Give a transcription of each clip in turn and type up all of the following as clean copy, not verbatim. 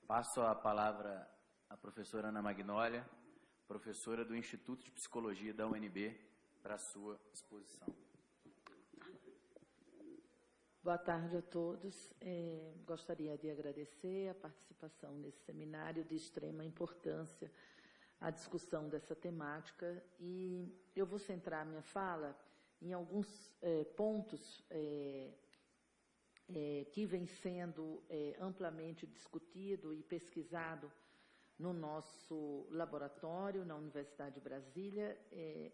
Passo a palavra à professora Ana Magnólia, professora do Instituto de Psicologia da UNB, para a sua exposição. Boa tarde a todos. Gostaria de agradecer a participação nesse seminário de extrema importância, a discussão dessa temática, e eu vou centrar minha fala em alguns pontos que vem sendo amplamente discutido e pesquisado no nosso laboratório, na Universidade de Brasília.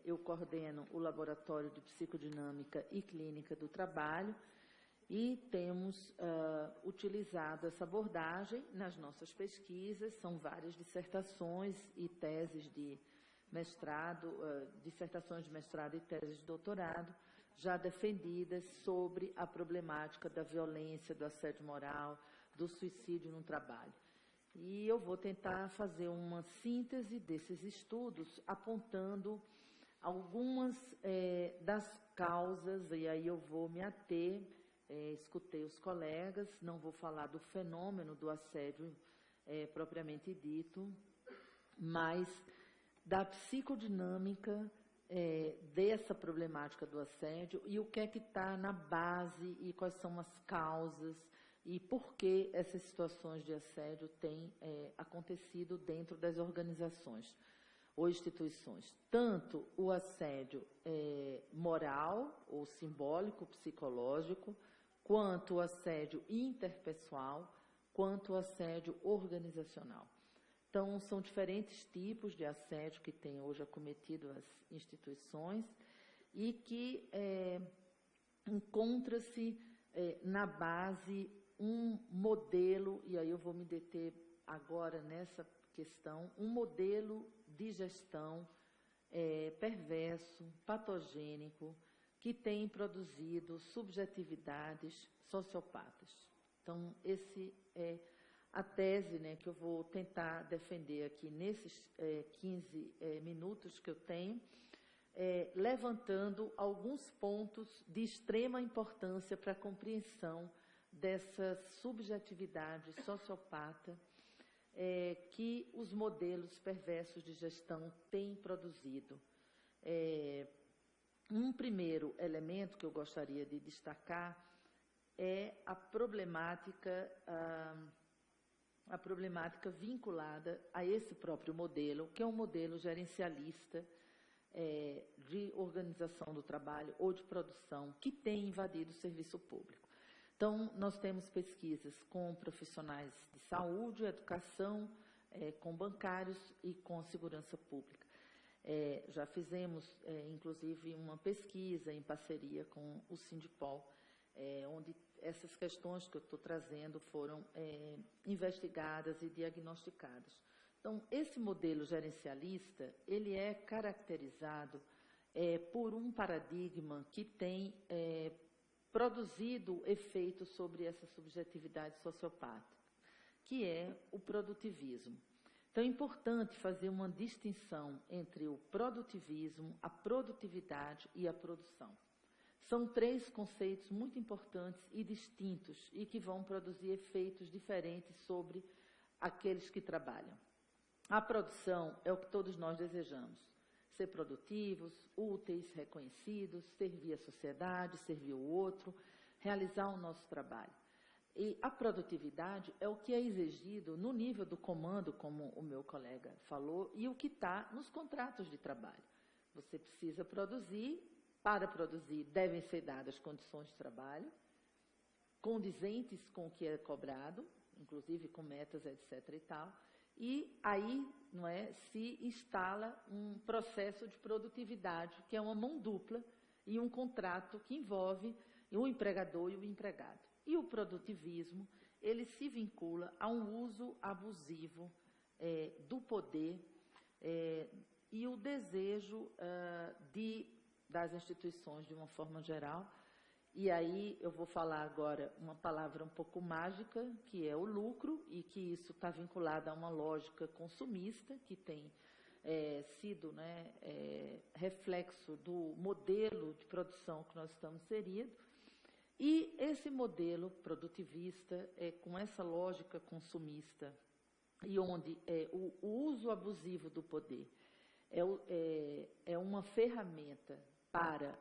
Eu coordeno o Laboratório de Psicodinâmica e Clínica do Trabalho e temos utilizado essa abordagem nas nossas pesquisas. São várias dissertações e teses de mestrado, dissertações de mestrado e teses de doutorado, já defendidas sobre a problemática da violência, do assédio moral, do suicídio no trabalho. E eu vou tentar fazer uma síntese desses estudos, apontando algumas das causas, e aí eu vou me ater, escutei os colegas, não vou falar do fenômeno do assédio propriamente dito, mas da psicodinâmica dessa problemática do assédio e o que é que está na base e quais são as causas e por que essas situações de assédio têm acontecido dentro das organizações ou instituições. Tanto o assédio moral ou simbólico, psicológico, quanto o assédio interpessoal, quanto o assédio organizacional. Então, são diferentes tipos de assédio que têm hoje acometido as instituições e que encontra-se na base um modelo, e aí eu vou me deter agora nessa questão, um modelo de gestão perverso, patogênico, que tem produzido subjetividades sociopatas. Então, esse é a tese, né, que eu vou tentar defender aqui nesses 15 minutos que eu tenho, levantando alguns pontos de extrema importância para a compreensão dessa subjetividade sociopata que os modelos perversos de gestão têm produzido. Um primeiro elemento que eu gostaria de destacar é a problemática vinculada a esse próprio modelo, que é um modelo gerencialista de organização do trabalho ou de produção, que tem invadido o serviço público. Então, nós temos pesquisas com profissionais de saúde, educação, com bancários e com segurança pública. Já fizemos, inclusive, uma pesquisa em parceria com o Sindipol, onde essas questões que eu estou trazendo foram investigadas e diagnosticadas. Então, esse modelo gerencialista, ele é caracterizado por um paradigma que tem produzido efeitos sobre essa subjetividade sociopática, que é o produtivismo. Então, é importante fazer uma distinção entre o produtivismo, a produtividade e a produção. São três conceitos muito importantes e distintos e que vão produzir efeitos diferentes sobre aqueles que trabalham. A produção é o que todos nós desejamos: ser produtivos, úteis, reconhecidos, servir a sociedade, servir o outro, realizar o nosso trabalho. E a produtividade é o que é exigido no nível do comando, como o meu colega falou, e o que está nos contratos de trabalho. Você precisa produzir. Para produzir, devem ser dadas condições de trabalho, condizentes com o que é cobrado, inclusive com metas, etc. e tal, e aí se instala um processo de produtividade, que é uma mão dupla, e um contrato que envolve o empregador e o empregado. E o produtivismo, ele se vincula a um uso abusivo do poder e o desejo das instituições de uma forma geral. E aí eu vou falar agora uma palavra um pouco mágica, que é o lucro, e que isso está vinculado a uma lógica consumista, que tem sido reflexo do modelo de produção que nós estamos inseridos. E esse modelo produtivista, com essa lógica consumista e onde o uso abusivo do poder é uma ferramenta para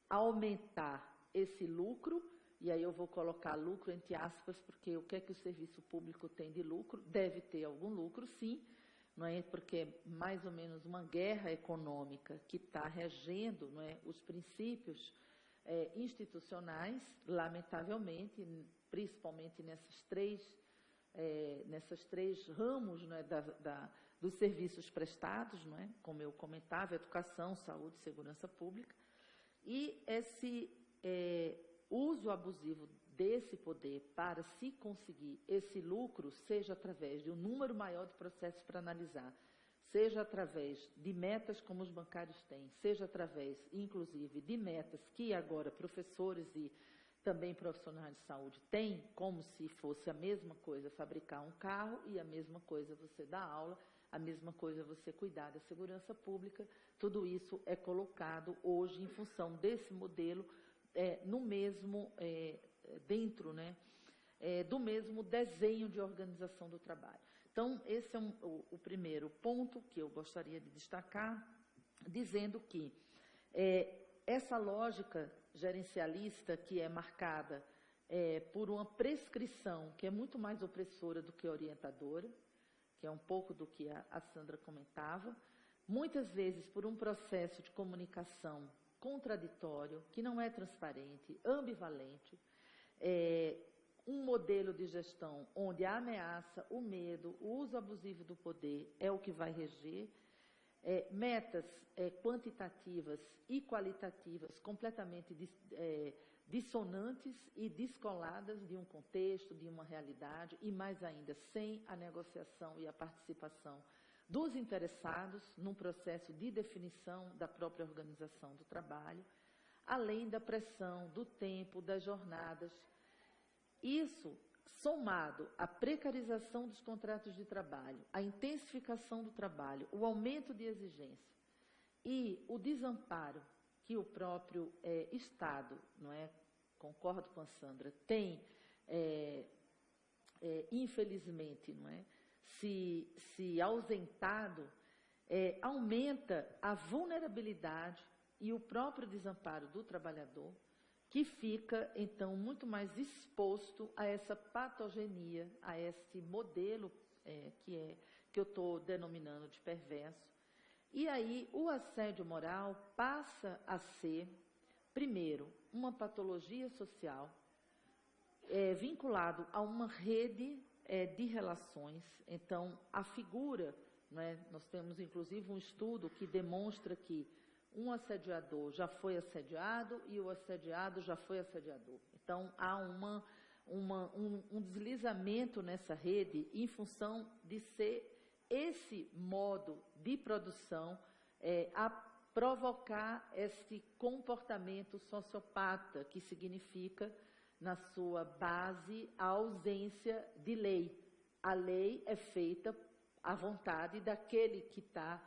aumentar esse lucro, e aí eu vou colocar lucro entre aspas, porque o que é que o serviço público tem de lucro? Deve ter algum lucro, sim, não é? Porque é mais ou menos uma guerra econômica que está regendo, não é, os princípios institucionais, lamentavelmente, principalmente nesses três ramos, não é, dos serviços prestados, não é, como eu comentava, educação, saúde, segurança pública, e esse uso abusivo desse poder para se conseguir esse lucro, seja através de um número maior de processos para analisar, seja através de metas como os bancários têm, seja através, inclusive, de metas que agora professores e também profissionais de saúde têm, como se fosse a mesma coisa fabricar um carro e a mesma coisa você dar aula, a mesma coisa você cuidar da segurança pública, tudo isso é colocado hoje em função desse modelo no mesmo, dentro, né, do mesmo desenho de organização do trabalho. Então, esse é o primeiro ponto que eu gostaria de destacar, dizendo que essa lógica gerencialista que é marcada por uma prescrição que é muito mais opressora do que orientadora, que é um pouco do que a Sandra comentava, muitas vezes por um processo de comunicação contraditório, que não é transparente, ambivalente, um modelo de gestão onde a ameaça, o medo, o uso abusivo do poder é o que vai reger, metas quantitativas e qualitativas completamente dissonantes e descoladas de um contexto, de uma realidade, e mais ainda, sem a negociação e a participação dos interessados num processo de definição da própria organização do trabalho, além da pressão do tempo, das jornadas. Isso, somado à precarização dos contratos de trabalho, à intensificação do trabalho, o aumento de exigência e o desamparo que o próprio Estado, não é, concordo com a Sandra, tem, infelizmente, não é, se ausentado, aumenta a vulnerabilidade e o próprio desamparo do trabalhador, que fica, então, muito mais exposto a essa patogenia, a esse modelo que eu estou denominando de perverso. E aí o assédio moral passa a ser, primeiro, uma patologia social vinculado a uma rede de relações. Então, a figura, não é, nós temos, inclusive, um estudo que demonstra que um assediador já foi assediado e o assediado já foi assediador. Então, há um deslizamento nessa rede em função de ser esse modo de produção a provocar esse comportamento sociopata, que significa, na sua base, a ausência de lei. A lei é feita à vontade daquele que está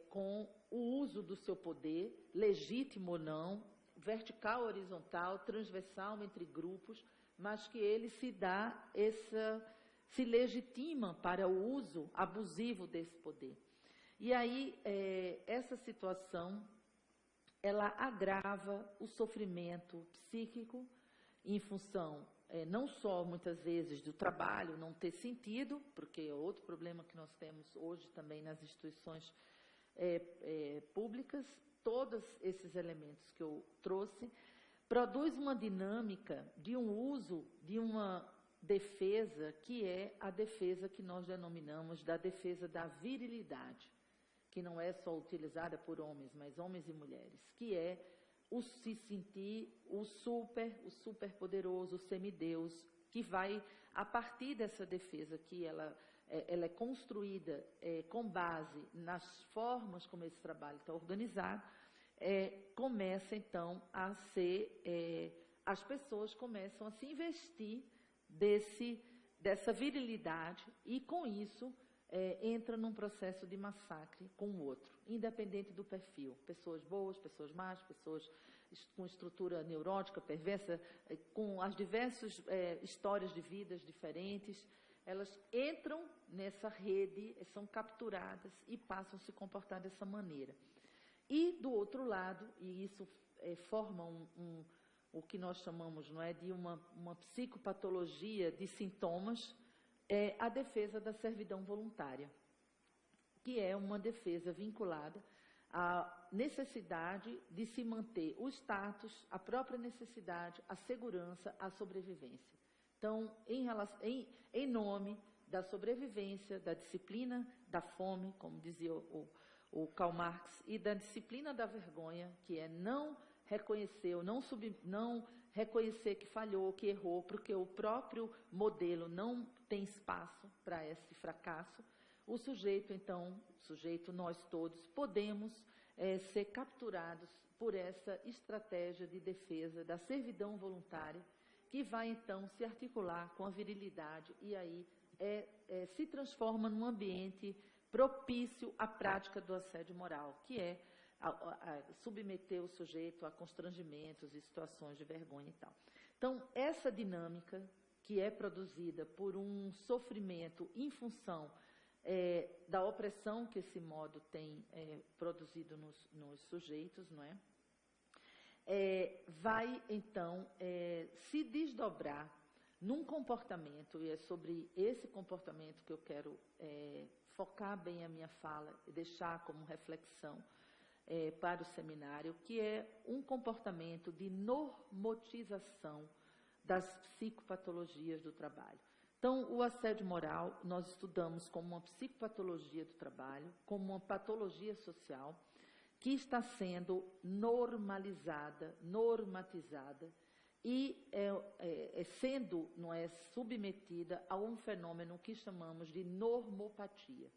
com o uso do seu poder, legítimo ou não, vertical, horizontal, transversal entre grupos, mas que ele se legitima para o uso abusivo desse poder. E aí, essa situação, ela agrava o sofrimento psíquico em função, não só, muitas vezes, do trabalho não ter sentido, porque é outro problema que nós temos hoje também nas instituições públicas, todos esses elementos que eu trouxe, produz uma dinâmica de um uso, de uma defesa, que é a defesa que nós denominamos da defesa da virilidade, que não é só utilizada por homens, mas homens e mulheres, que é o se sentir o super poderoso, o semideus, que vai, a partir dessa defesa que ela é construída com base nas formas como esse trabalho está organizado, começa, então, a ser, as pessoas começam a se investir dessa virilidade e, com isso, entra num processo de massacre com o outro, independente do perfil. Pessoas boas, pessoas más, pessoas com estrutura neurótica, perversa, com as diversas histórias de vidas diferentes, elas entram nessa rede, são capturadas e passam a se comportar dessa maneira. E, do outro lado, e isso forma o que nós chamamos, não é, de uma psicopatologia de sintomas, é a defesa da servidão voluntária, que é uma defesa vinculada à necessidade de se manter o status, a própria necessidade, a segurança, a sobrevivência. Então, em nome da sobrevivência, da disciplina da fome, como dizia o Karl Marx, e da disciplina da vergonha, que é não reconhecer, ou não reconhecer que falhou, que errou, porque o próprio modelo não tem espaço para esse fracasso, o sujeito, então, nós todos, podemos ser capturados por essa estratégia de defesa da servidão voluntária, que vai, então, se articular com a virilidade e aí se transforma num ambiente propício à prática do assédio moral, que é submeter o sujeito a constrangimentos e situações de vergonha e tal. Então, essa dinâmica que é produzida por um sofrimento em função da opressão que esse modo tem produzido nos sujeitos, não é? Vai, então, se desdobrar num comportamento, e é sobre esse comportamento que eu quero focar bem a minha fala e deixar como reflexão para o seminário, que é um comportamento de normotização das psicopatologias do trabalho. Então, o assédio moral nós estudamos como uma psicopatologia do trabalho, como uma patologia social, que está sendo normalizada, normatizada e sendo submetida a um fenômeno que chamamos de normopatia.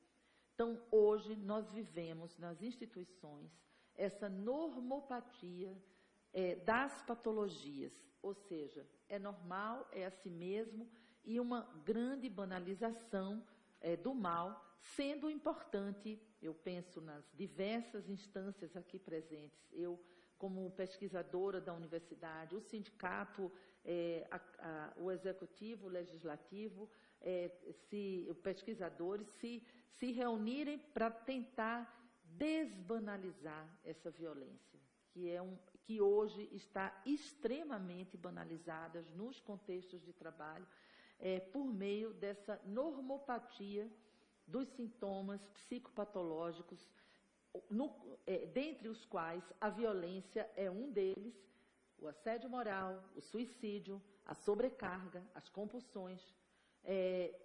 Então, hoje, nós vivemos nas instituições essa normopatia das patologias, ou seja, é normal, é assim mesmo, e uma grande banalização do mal, sendo importante, eu penso nas diversas instâncias aqui presentes, eu, como pesquisadora da universidade, o sindicato, o executivo, o legislativo, os pesquisadores se reunirem para tentar desbanalizar essa violência, que hoje está extremamente banalizada nos contextos de trabalho, por meio dessa normopatia dos sintomas psicopatológicos, dentre os quais a violência é um deles, o assédio moral, o suicídio, a sobrecarga, as compulsões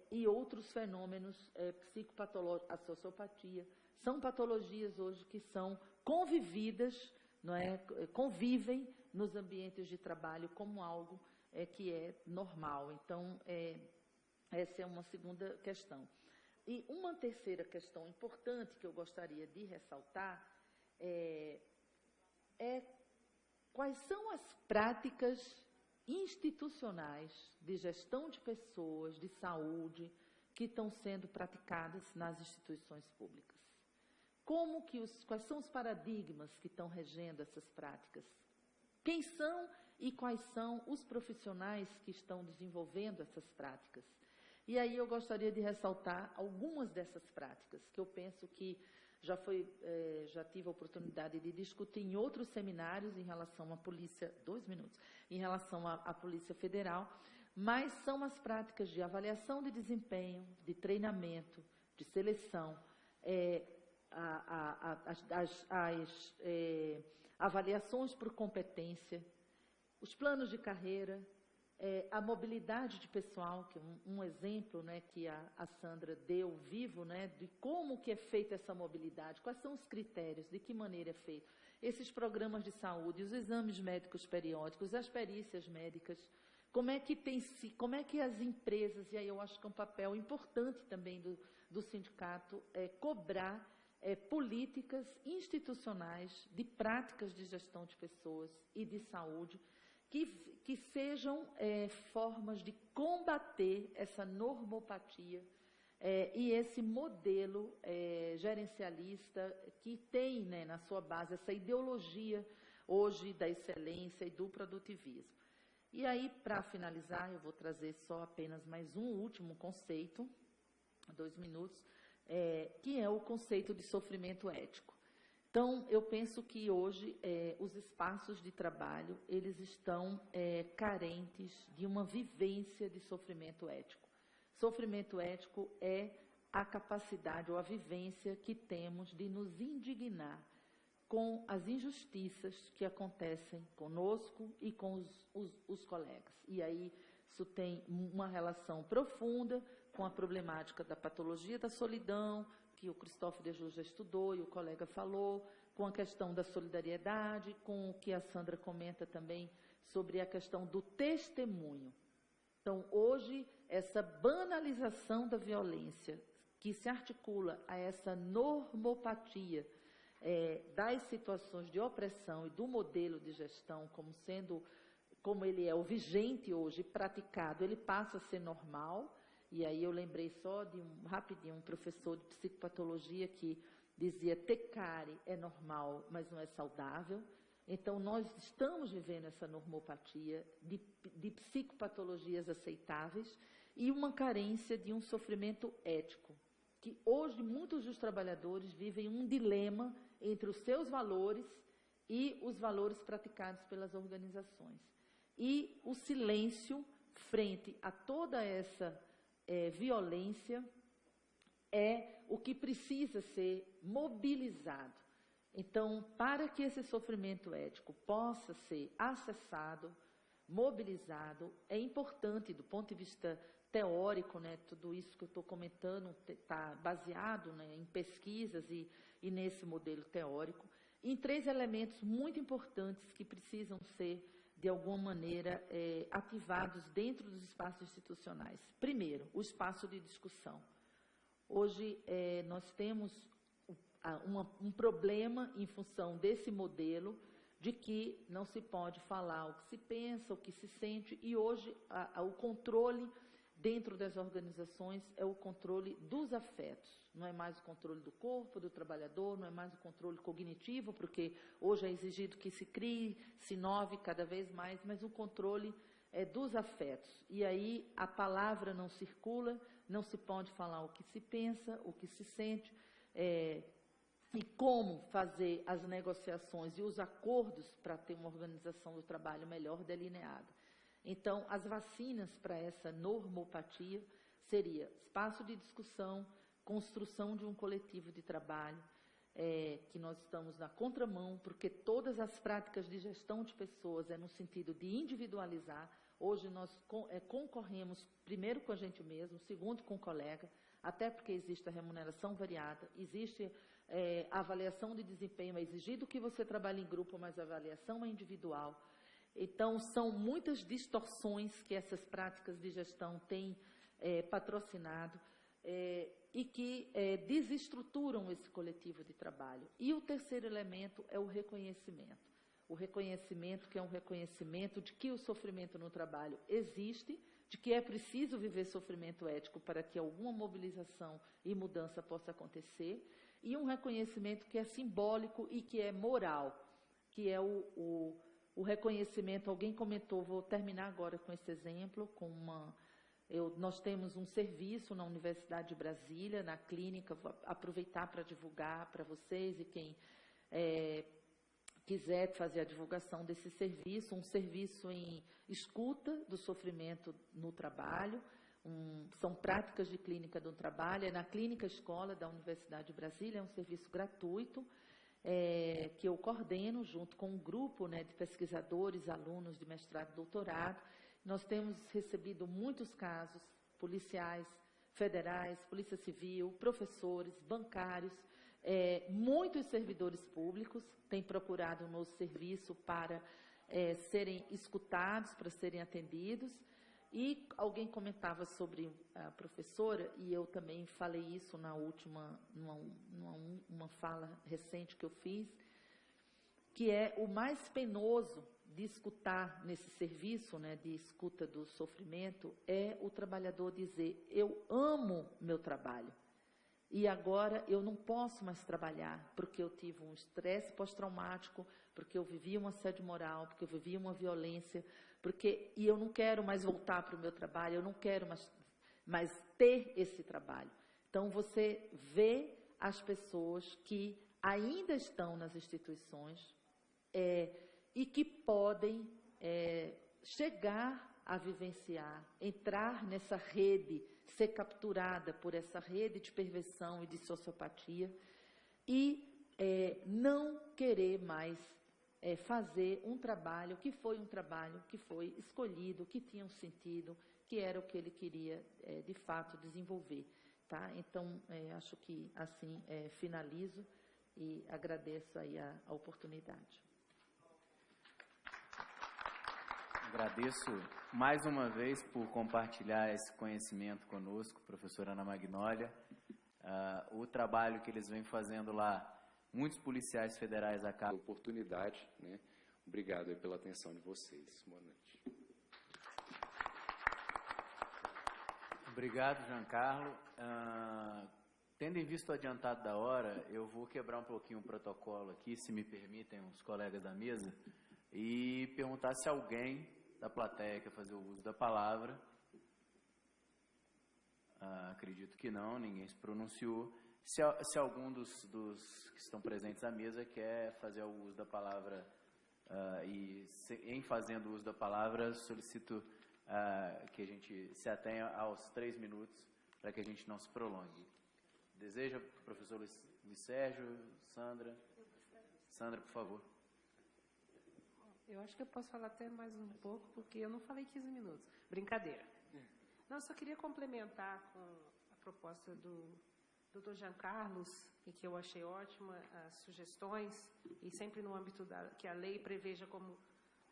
e outros fenômenos psicopatológicos, a sociopatia. São patologias hoje que são convividas, não é? Convivem nos ambientes de trabalho como algo que é normal. Então, essa é uma segunda questão. E uma terceira questão importante que eu gostaria de ressaltar quais são as práticas institucionais de gestão de pessoas, de saúde, que estão sendo praticadas nas instituições públicas. Quais são os paradigmas que estão regendo essas práticas? Quem são e quais são os profissionais que estão desenvolvendo essas práticas? E aí eu gostaria de ressaltar algumas dessas práticas, que eu penso que já tive a oportunidade de discutir em outros seminários em relação à Polícia, em relação à Polícia Federal, mas são as práticas de avaliação de desempenho, de treinamento, de seleção, as avaliações por competência, os planos de carreira, a mobilidade de pessoal, que é um exemplo, né, que a Sandra deu vivo, né, de como que é feita essa mobilidade, quais são os critérios, de que maneira é feito. Esses programas de saúde, os exames médicos periódicos, as perícias médicas, como é que as empresas, e aí eu acho que é um papel importante também do sindicato, cobrar políticas institucionais de práticas de gestão de pessoas e de saúde, que sejam formas de combater essa normopatia e esse modelo gerencialista que tem, né, na sua base essa ideologia hoje da excelência e do produtivismo. E aí, para finalizar, eu vou trazer só apenas mais um último conceito, 2 minutos, que é o conceito de sofrimento ético. Então, eu penso que hoje os espaços de trabalho, eles estão carentes de uma vivência de sofrimento ético. Sofrimento ético é a capacidade ou a vivência que temos de nos indignar com as injustiças que acontecem conosco e com os colegas. E aí isso tem uma relação profunda com a problemática da patologia da solidão, que o Christophe Dejoux já estudou e o colega falou, com a questão da solidariedade, com o que a Sandra comenta também sobre a questão do testemunho. Então, hoje, essa banalização da violência, que se articula a essa normopatia das situações de opressão e do modelo de gestão como ele é o vigente hoje, praticado, ele passa a ser normal. E aí eu lembrei só de rapidinho, um professor de psicopatologia que dizia: ter cárie é normal, mas não é saudável. Então, nós estamos vivendo essa normopatia de psicopatologias aceitáveis e uma carência de um sofrimento ético, que hoje muitos dos trabalhadores vivem um dilema entre os seus valores e os valores praticados pelas organizações. E o silêncio frente a toda essa violência é o que precisa ser mobilizado. Então, para que esse sofrimento ético possa ser acessado, mobilizado, é importante, do ponto de vista teórico, né, tudo isso que eu estou comentando está baseado, né, em pesquisas e nesse modelo teórico, em 3 elementos muito importantes que precisam ser, de alguma maneira, ativados dentro dos espaços institucionais. Primeiro, o espaço de discussão. Hoje, nós temos um problema em função desse modelo de que não se pode falar o que se pensa, o que se sente, e hoje o controle dentro das organizações é o controle dos afetos. Não é mais o controle do corpo, do trabalhador, não é mais o controle cognitivo, porque hoje é exigido que se crie, se inove cada vez mais, mas o controle dos afetos. E aí a palavra não circula, não se pode falar o que se pensa, o que se sente, e como fazer as negociações e os acordos para ter uma organização do trabalho melhor delineada. Então, as vacinas para essa normopatia seria espaço de discussão, construção de um coletivo de trabalho, que nós estamos na contramão, porque todas as práticas de gestão de pessoas no sentido de individualizar. Hoje nós concorremos, primeiro com a gente mesmo, segundo com o colega, até porque existe a remuneração variada, existe a avaliação de desempenho, é exigido que você trabalhe em grupo, mas a avaliação é individual. Então, são muitas distorções que essas práticas de gestão têm patrocinado e que desestruturam esse coletivo de trabalho. E o terceiro elemento é o reconhecimento. O reconhecimento, que é um reconhecimento de que o sofrimento no trabalho existe, de que é preciso viver sofrimento ético para que alguma mobilização e mudança possa acontecer, e um reconhecimento que é simbólico e que é moral, que é o reconhecimento. Alguém comentou, vou terminar agora com esse exemplo, nós temos um serviço na Universidade de Brasília, na clínica, vou aproveitar para divulgar para vocês e quem quiser fazer a divulgação desse serviço, um serviço em escuta do sofrimento no trabalho, são práticas de clínica do trabalho, é na Clínica Escola da Universidade de Brasília, é um serviço gratuito, que eu coordeno junto com um grupo, né, de pesquisadores, alunos de mestrado e doutorado. Nós temos recebido muitos casos, policiais federais, polícia civil, professores, bancários, muitos servidores públicos têm procurado o nosso serviço para serem escutados, para serem atendidos. E alguém comentava sobre a professora, e eu também falei isso na última, numa fala recente que eu fiz, que é o mais penoso de escutar nesse serviço, né, de escuta do sofrimento, é o trabalhador dizer: eu amo meu trabalho, e agora eu não posso mais trabalhar, porque eu tive um estresse pós-traumático, porque eu vivi um assédio moral, porque eu vivi uma violência, E eu não quero mais voltar para o meu trabalho, eu não quero mais ter esse trabalho. Então, você vê as pessoas que ainda estão nas instituições e que podem chegar a vivenciar, entrar nessa rede, ser capturada por essa rede de perversão e de sociopatia e não querer mais fazer um trabalho que foi escolhido, que tinha um sentido, que era o que ele queria, de fato, desenvolver. Tá? Então, acho que assim finalizo e agradeço aí a oportunidade. Agradeço mais uma vez por compartilhar esse conhecimento conosco, professora Ana Magnólia. O trabalho que eles vêm fazendo lá, muitos policiais federais acabam. Oportunidade, né? Obrigado aí pela atenção de vocês. Boa noite. Obrigado, Giancarlo. Tendo em vista o adiantado da hora, eu vou quebrar um pouquinho o protocolo aqui, se me permitem os colegas da mesa, e perguntar se alguém da plateia quer fazer o uso da palavra. Acredito que não, ninguém se pronunciou. Se algum dos que estão presentes à mesa quer fazer o uso da palavra, em fazendo o uso da palavra, solicito que a gente se atenha aos 3 minutos, para que a gente não se prolongue. Deseja, professor Luiz Sérgio, Sandra? Sandra, por favor. Eu acho que eu posso falar até mais um pouco, porque eu não falei 15 minutos. Brincadeira. Não, eu só queria complementar com a proposta do Dr. Giancarlo, e que eu achei ótima, as sugestões, e sempre no âmbito que a lei preveja, como o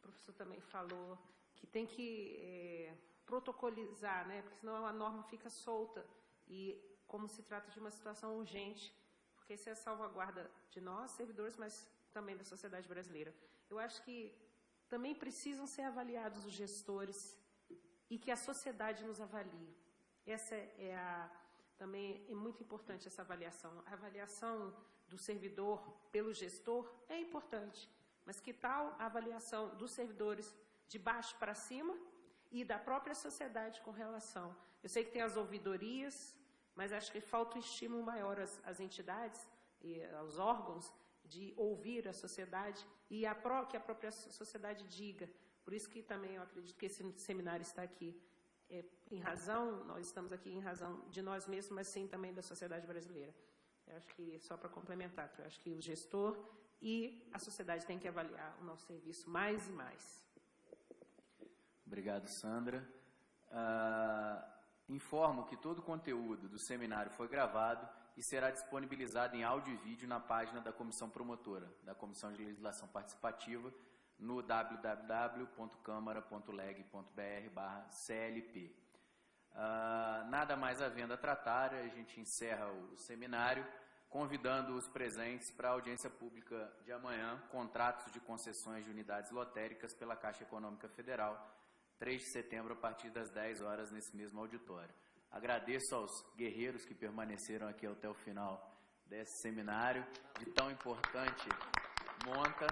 professor também falou, que tem que protocolizar, né? Porque senão a norma fica solta, e como se trata de uma situação urgente, porque isso é a salvaguarda de nós, servidores, mas também da sociedade brasileira. Eu acho que também precisam ser avaliados os gestores e que a sociedade nos avalie. Essa também é muito importante, essa avaliação. A avaliação do servidor pelo gestor é importante, mas que tal a avaliação dos servidores de baixo para cima e da própria sociedade com relação? Eu sei que tem as ouvidorias, mas acho que falta um estímulo maior às entidades e aos órgãos de ouvir a sociedade e que a própria sociedade diga. Por isso que também eu acredito que esse seminário está aqui em razão, nós estamos aqui em razão de nós mesmos, mas sim também da sociedade brasileira. Eu acho que, só para complementar, eu acho que o gestor e a sociedade têm que avaliar o nosso serviço mais e mais. Obrigado, Sandra. Informo que todo o conteúdo do seminário foi gravado e será disponibilizado em áudio e vídeo na página da Comissão Promotora, da Comissão de Legislação Participativa, no www.câmara.leg.br/CLP. Nada mais havendo a tratar, a gente encerra o seminário, convidando os presentes para a audiência pública de amanhã, contratos de concessões de unidades lotéricas pela Caixa Econômica Federal, 3 de setembro, a partir das 10 horas, nesse mesmo auditório. Agradeço aos guerreiros que permaneceram aqui até o final desse seminário, de tão importante monta,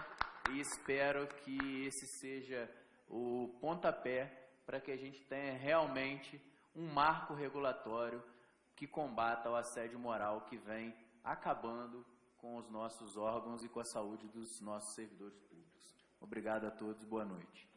e espero que esse seja o pontapé para que a gente tenha realmente um marco regulatório que combata o assédio moral que vem acabando com os nossos órgãos e com a saúde dos nossos servidores públicos. Obrigado a todos, boa noite.